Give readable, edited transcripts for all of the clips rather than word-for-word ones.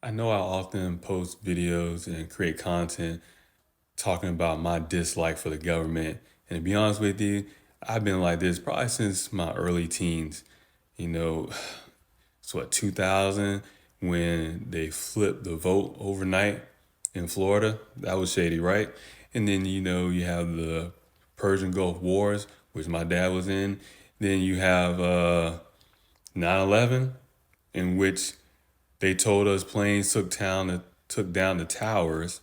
I know I often post videos and create content talking about my dislike for the government. And to be honest with you, I've been like this probably since my early teens. You know, it's what, 2000 when they flipped the vote overnight in Florida. That was shady, right? And then, you have the Persian Gulf Wars, which my dad was in. Then you have 9/11, in which they told us planes took down the towers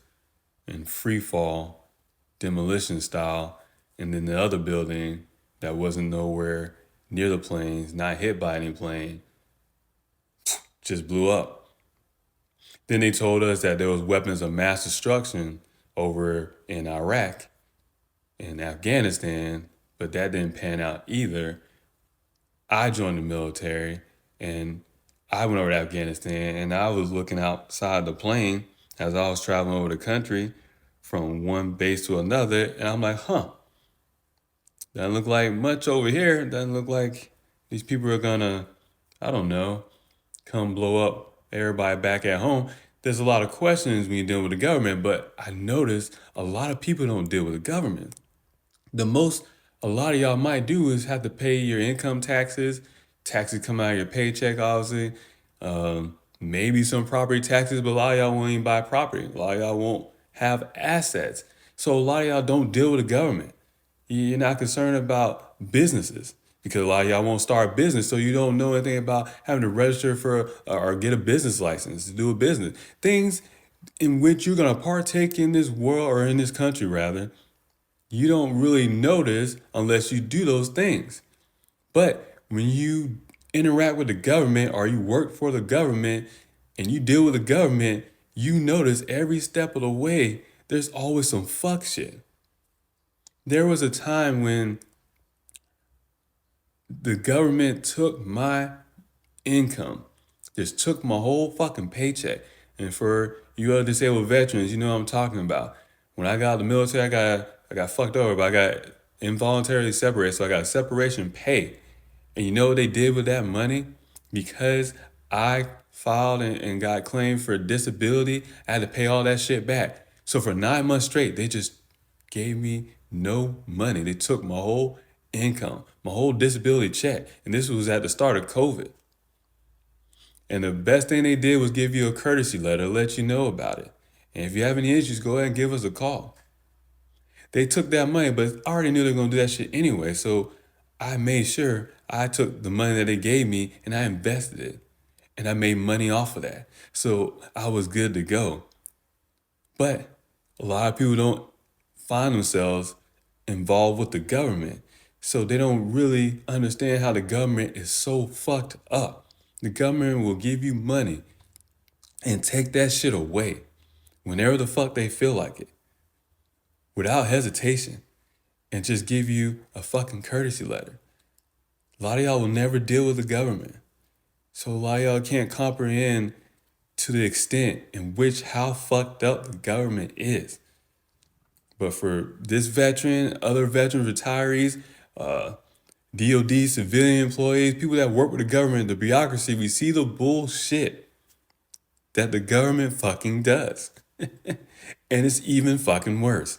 in free fall, demolition style, and then the other building that wasn't nowhere near the planes, not hit by any plane, just blew up. Then they told us that there was weapons of mass destruction over in Iraq and Afghanistan, but that didn't pan out either. I joined the military and I went over to Afghanistan and I was looking outside the plane as I was traveling over the country from one base to another. And I'm like, doesn't look like much over here. Doesn't look like these people are gonna, I don't know, come blow up everybody back at home. There's a lot of questions when you deal with the government, but I noticed a lot of people don't deal with the government. The most a lot of y'all might do is have to pay your income taxes. Taxes come out of your paycheck, obviously. Maybe some property taxes, but a lot of y'all won't even buy property. A lot of y'all won't have assets. So a lot of y'all don't deal with the government. You're not concerned about businesses because a lot of y'all won't start a business, so you don't know anything about having to register for or get a business license to do a business. Things in which you're gonna partake in this world or in this country rather, you don't really notice unless you do those things. But when you interact with the government or you work for the government and you deal with the government, you notice every step of the way there's always some fuck shit. There was a time when the government took my income, just took my whole fucking paycheck. And for you other disabled veterans, you know what I'm talking about. When I got out of the military, I got fucked over, but I got involuntarily separated, so I got separation pay. And you know what they did with that money? Because I filed and got claimed for disability, I had to pay all that shit back. So for 9 months straight, they just gave me no money. They took my whole income, my whole disability check. And this was at the start of COVID. And the best thing they did was give you a courtesy letter, let you know about it. And if you have any issues, go ahead and give us a call. They took that money, but I already knew they were going to do that shit anyway. So I made sure I took the money that they gave me and I invested it. And I made money off of that. So I was good to go. But a lot of people don't find themselves involved with the government. So they don't really understand how the government is so fucked up. The government will give you money and take that shit away whenever the fuck they feel like it, without hesitation, and just give you a fucking courtesy letter. A lot of y'all will never deal with the government. So a lot of y'all can't comprehend to the extent in which how fucked up the government is. But for this veteran, other veterans, retirees, DOD, civilian employees, people that work with the government, the bureaucracy, we see the bullshit that the government fucking does. And it's even fucking worse.